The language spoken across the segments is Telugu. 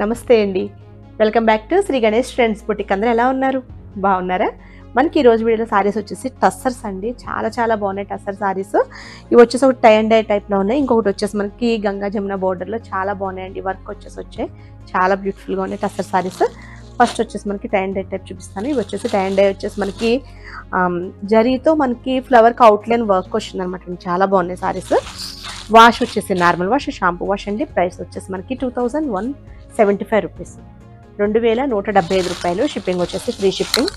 నమస్తే అండి, welcome back to Shri Ganesh friends boutique. అందరూ ఎలా ఉన్నారు? బాగున్నారా? మనకి ఈ రోజు వీడియోలో సారీస్ వచ్చేసి టస్సర్స్ అండి. చాలా బాగున్నాయి టస్సర్ సారీస్. ఇవి వచ్చేసి ఒక టై అండ్ డై టైప్లో ఉన్నాయి. ఇంకొకటి వచ్చేసి మనకి గంగా జమున బోర్డర్లో చాలా బాగున్నాయండి. వర్క్ వచ్చాయి, చాలా బ్యూటిఫుల్గా ఉన్నాయి టస్సర్ సారీస్. ఫస్ట్ వచ్చేసి మనకి టై అండ్ డై టైప్ చూపిస్తాను. ఇవి వచ్చేసి టై అండ్ డై వచ్చేసి మనకి జరీతో మనకి ఫ్లవర్కి అవుట్లైన్ వర్క్ వచ్చింది అనమాట. చాలా బాగున్నాయి సారీస్. వాష్ వచ్చేసి నార్మల్ వాష్, షాంపూ వాష్ అండి. ప్రైస్ వచ్చేసి మనకి 2175 రూపీస్, 2175 రూపాయలు. షిప్పింగ్ వచ్చేసి ఫ్రీ షిప్పింగ్.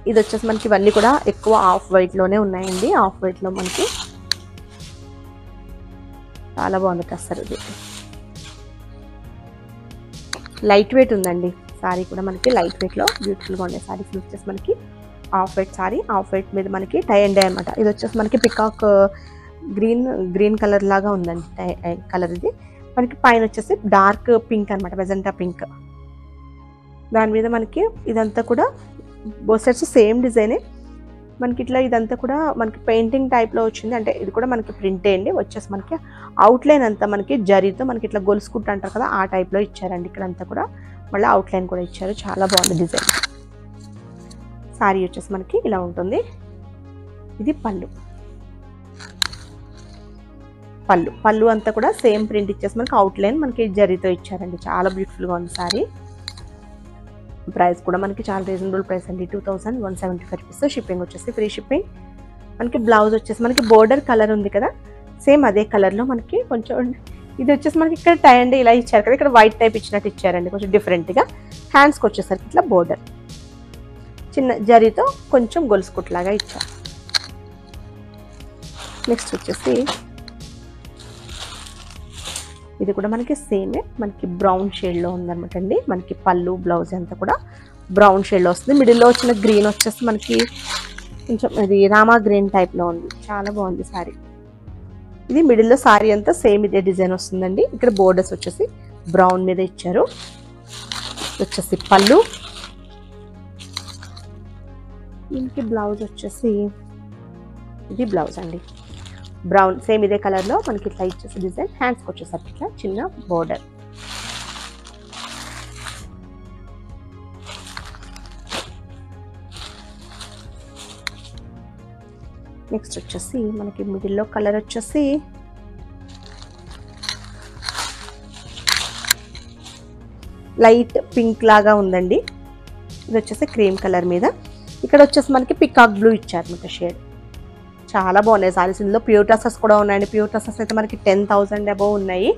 ఇది వచ్చేసి మనకి ఇవన్నీ కూడా ఎక్కువ ఆఫ్ వైట్లోనే ఉన్నాయండి. ఆఫ్ వైట్లో మనకి చాలా బాగుంది టస్సర్. ఇది లైట్ వెయిట్ ఉందండి సారీ కూడా. మనకి లైట్ వెయిట్లో బ్యూటిఫుల్గా ఉండే సారీస్ వచ్చేసి మనకి off white sorry, off white మీద మనకి టై అండ్ డై అనమాట. ఇది వచ్చేసి మనకి పికాక్ గ్రీన్ కలర్ లాగా ఉందండి కలర్. ఇది మనకి పైన వచ్చేసి డార్క్ పింక్ అనమాట, మెజెంటా పింక్. దాని మీద మనకి ఇదంతా కూడా బోత్ సైడ్స్ సేమ్ డిజైనే. మనకి ఇట్లా ఇదంతా కూడా మనకి పెయింటింగ్ టైప్లో వచ్చింది. అంటే ఇది కూడా మనకి ప్రింటే అండి. వచ్చేసి మనకి అవుట్లైన్ అంతా మనకి జరీతో మనకి ఇట్లా గొలుసుకుంటూ అంటారు కదా, ఆ టైప్లో ఇచ్చారండి. ఇక్కడంతా కూడా మళ్ళీ అవుట్లైన్ కూడా ఇచ్చారు. చాలా బాగుంది డిజైన్. సారీ వచ్చేసి మనకి ఇలా ఉంటుంది. ఇది పళ్ళు అంతా కూడా సేమ్ ప్రింట్ ఇచ్చేసి మనకి అవుట్లైన్ మనకి జరీతో ఇచ్చారండి. చాలా బ్యూటిఫుల్గా ఉంది సారీ. ప్రైస్ కూడా మనకి చాలా రీజనబుల్ ప్రైస్ అండి, 2175 రూపీస్. షిప్పింగ్ వచ్చేసి ఫ్రీ షిప్పింగ్. మనకి బ్లౌజ్ వచ్చేసి మనకి బోర్డర్ కలర్ ఉంది కదా, సేమ్ అదే కలర్లో మనకి కొంచెం ఇది వచ్చేసి మనకి ఇక్కడ టై అండ్ ఇలా ఇచ్చారు కదా, ఇక్కడ వైట్ టైప్ ఇచ్చినట్టు ఇచ్చారండి కొంచెం డిఫరెంట్గా. హ్యాండ్స్కి వచ్చేసరికి ఇట్లా బోర్డర్ చిన్న జరీతో కొంచెం గొలుసుకుట్లాగా ఇచ్చారు. నెక్స్ట్ వచ్చేసి ఇది కూడా మనకి సేమే, మనకి బ్రౌన్ షేడ్లో ఉందన్నమాట అండి. మనకి పళ్ళు బ్లౌజ్ అంతా కూడా బ్రౌన్ షేడ్లో వస్తుంది. మిడిల్లో వచ్చిన గ్రీన్ వచ్చేసి మనకి కొంచెం ఇది రామా గ్రీన్ టైప్లో ఉంది. చాలా బాగుంది సారీ. ఇది మిడిల్లో సారీ అంతా సేమ్ ఇదే డిజైన్ వస్తుందండి. ఇక్కడ బోర్డర్స్ వచ్చేసి బ్రౌన్ మీద ఇచ్చారు. వచ్చేసి పళ్ళు, దీనికి బ్లౌజ్ వచ్చేసి ఇది బ్లౌజ్ అండి, బ్రౌన్ సేమ్ ఇదే కలర్లో మనకి ఇట్లా ఇచ్చేసి డిజైన్. హ్యాండ్స్కి వచ్చేసరికి ఇట్లా చిన్న బోర్డర్. నెక్స్ట్ వచ్చేసి మనకి మిడిల్లో కలర్ వచ్చేసి లైట్ పింక్ లాగా ఉందండి. ఇది వచ్చేసి క్రీమ్ కలర్ మీద. ఇక్కడ వచ్చేసి మనకి పికాక్ బ్లూ ఇచ్చారు అన్నమాట షేడ్. చాలా బాగున్నాయి సారీస్. ఇందులో ప్యూర్ టసర్స్ కూడా ఉన్నాయండి. ప్యూర్ టసర్స్ అయితే మనకి 10,000 అబోవ్ ఉన్నాయి.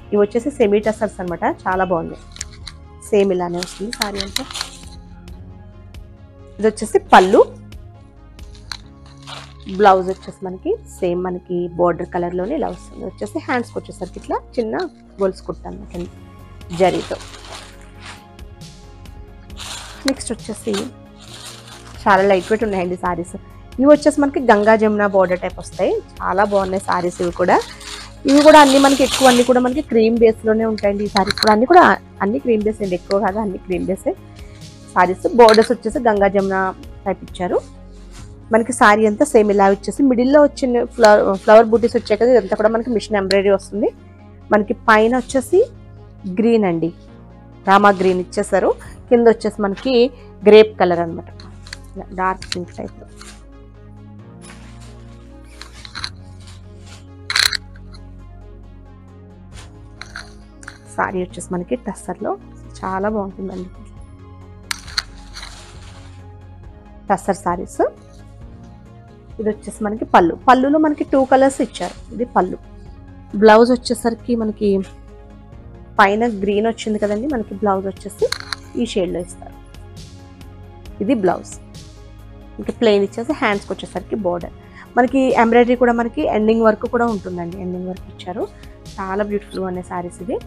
ఇవి వచ్చేసి సెమీ టసర్స్ అనమాట. చాలా బాగుంది. సేమ్ ఇలానే వస్తుంది సారీ అంతా. ఇది వచ్చేసి పళ్ళు, బ్లౌజ్ వచ్చేసి మనకి సేమ్ మనకి బోర్డర్ కలర్లోనే ఇలా వస్తుంది. వచ్చేసి హ్యాండ్స్కి వచ్చేసరికి ఇట్లా చిన్న గొలుసు కుట్టు అనమాట జరీతో. నెక్స్ట్ వచ్చేసి చాలా లైట్ వెయిట్ ఉన్నాయండి సారీస్. ఇవి వచ్చేసి మనకి గంగా జమున బోర్డర్ టైప్ వస్తాయి. చాలా బాగున్నాయి సారీస్. ఇవి కూడా అన్ని మనకి ఎక్కువ అన్ని కూడా మనకి క్రీమ్ బేస్లోనే ఉంటాయండి. ఈ సారీస్ కూడా అన్ని క్రీమ్ బేస్ అండి, ఎక్కువ కాదు అన్ని క్రీమ్ బేసే సారీస్. బోర్డర్స్ వచ్చేసి గంగా జమున టైప్ ఇచ్చారు. మనకి సారీ అంతా సేమ్ ఇలా వచ్చేసి మిడిల్లో వచ్చిన ఫ్లవర్ బూటీస్ వచ్చాయి కదా, ఇదంతా కూడా మనకి మిషన్ ఎంబ్రాయిడరీ వస్తుంది. మనకి పైన వచ్చేసి గ్రీన్ అండి, రామా గ్రీన్ ఇచ్చేసారు. కింద వచ్చేసి మనకి గ్రేప్ కలర్ అనమాట, డార్క్ పింక్ టైప్లో. సారీ వచ్చేసి మనకి టస్సర్లో చాలా బాగుంటుందండి టస్సర్ సారీస్. ఇది వచ్చేసి మనకి పళ్ళులో మనకి 2 కలర్స్ ఇచ్చారు. ఇది పళ్ళు. బ్లౌజ్ వచ్చేసరికి మనకి పైన గ్రీన్ వచ్చింది కదండి, మనకి బ్లౌజ్ వచ్చేసి ఈ షేడ్లో ఇస్తారు. ఇది బ్లౌజ్. మనకి ప్లెయిన్ ఇచ్చేసి హ్యాండ్స్కి వచ్చేసరికి బోర్డర్. మనకి ఎంబ్రాయిడరీ కూడా మనకి ఎండింగ్ వర్క్ కూడా ఉంటుందండి. ఎండింగ్ వర్క్ ఇచ్చారు. చాలా బ్యూటిఫుల్గా ఉన్నాయి సారీస్. ఇది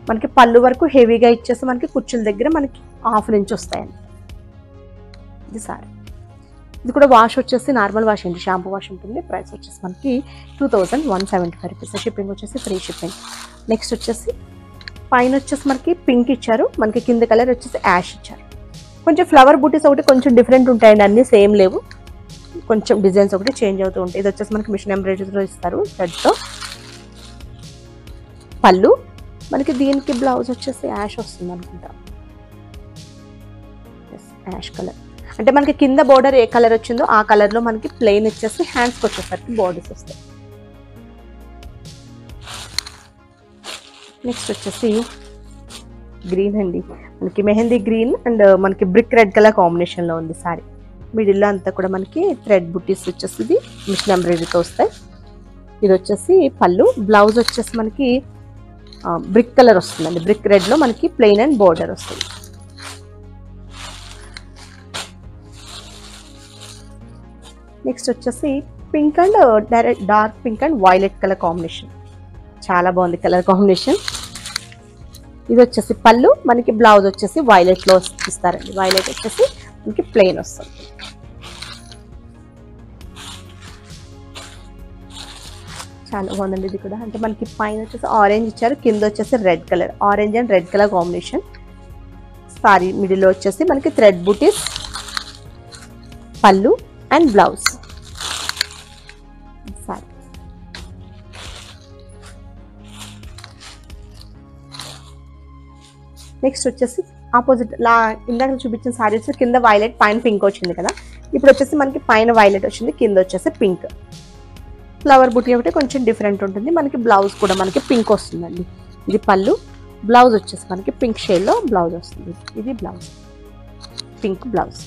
మనకి పళ్ళు వరకు హెవీగా ఇచ్చేసి మనకి కుచ్చుల దగ్గర మనకి 1/2 ఇంచ్ వస్తాయండి. ఇది సారీ. ఇది కూడా వాష్ వచ్చేసి నార్మల్ వాష్ అండి, షాంపూ వాష్ ఉంటుంది. ప్రైస్ వచ్చేసి మనకి 2175 రూపీస్. షిప్పింగ్ వచ్చేసి ఫ్రీ షిప్పింగ్. నెక్స్ట్ వచ్చేసి పైన వచ్చేసి మనకి పింక్ ఇచ్చారు. మనకి కింద కలర్ వచ్చేసి యాష్ ఇచ్చారు. కొంచెం ఫ్లవర్ బూటీస్ ఒకటి కొంచెం డిఫరెంట్ ఉంటాయండి, అన్నీ సేమ్ లేవు. కొంచెం డిజైన్స్ ఒకటి చేంజ్ అవుతూ ఉంటాయి. ఇది వచ్చేసి మనకి మిషన్ ఎంబ్రాయిడరీలో ఇస్తారు థ్రెడ్తో. పళ్ళు మనకి దీనికి బ్లౌజ్ వచ్చేసి యాష్ వస్తుంది అనుకుంటా, యాష్ కలర్. అంటే మనకి కింద బోర్డర్ ఏ కలర్ వచ్చిందో ఆ కలర్లో మనకి ప్లెయిన్ వచ్చేసి హ్యాండ్స్కి వచ్చేసరికి బోర్డర్స్ వస్తాయి. నెక్స్ట్ వచ్చేసి గ్రీన్ అండి, మనకి మెహందీ గ్రీన్ అండ్ మనకి బ్రిక్ రెడ్ కలర్ కాంబినేషన్లో ఉంది సారీ. మిడిల్లో అంతా కూడా మనకి థ్రెడ్ బుట్టీస్ వచ్చేసి ఇది మిషన్ ఎంబ్రాయిడరీతో వస్తాయి. ఇది వచ్చేసి పళ్ళు. బ్లౌజ్ వచ్చేసి మనకి బ్రిక్ కలర్ వస్తుందండి, బ్రిక్ రెడ్లో మనకి ప్లెయిన్ అండ్ బోర్డర్ వస్తుంది. నెక్స్ట్ వచ్చేసి pink and dark pink and violet colour combination, చాలా బాగుంది కలర్ కాంబినేషన్. ఇది వచ్చేసి పళ్ళు, మనకి బ్లౌజ్ వచ్చేసి వైలెట్లో ఇస్తారండి. వైలెట్ వచ్చేసి మనకి ప్లెయిన్ వస్తుంది. చాలా బాగుందండి ఇది కూడా. అంటే మనకి పైన వచ్చేసి ఆరెంజ్ ఇచ్చారు, కింద వచ్చేసి red colour, orange and red colour combination. Sorry మిడిల్లో వచ్చేసి మనకి థ్రెడ్ బూటీస్, పళ్ళు అండ్ బ్లౌజ్. సారీ నెక్స్ట్ వచ్చేసి ఆపోజిట్ ఇందాక చూపించిన సారీ వచ్చి కింద వైలెట్ పైన పింక్ వచ్చింది కదా, ఇప్పుడు వచ్చేసి మనకి పైన వైలెట్ వచ్చింది, కింద వచ్చేసి పింక్. ఫ్లవర్ బుటీ ఒకటి కొంచెం డిఫరెంట్ ఉంటుంది. మనకి బ్లౌజ్ కూడా మనకి పింక్ వస్తుందండి. ఇది పళ్ళు, బ్లౌజ్ వచ్చేసి మనకి పింక్ షేడ్లో బ్లౌజ్ వస్తుంది. ఇది బ్లౌజ్, పింక్ బ్లౌజ్.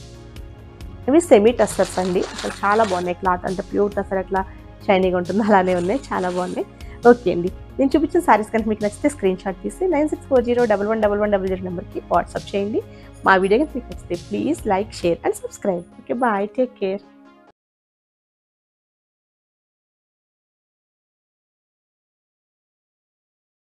ఇవి సెమీ టస్సర్స్ అండి, అసలు చాలా బాగున్నాయి. క్లాత్ అంతా ప్యూర్ టస్సర్ ఎట్లా షైనీగా ఉంటుందో అలానే ఉన్నాయి, చాలా బాగున్నాయి. ఓకే అండి, నేను చూపించిన సారీస్ కనుక మీకు నచ్చితే స్క్రీన్ షాట్ తీసి 9640111100 నెంబర్కి వాట్సాప్ చేయండి. మా వీడియో కనుక మీకు నచ్చితే please like, share and subscribe. Okay, bye, take care.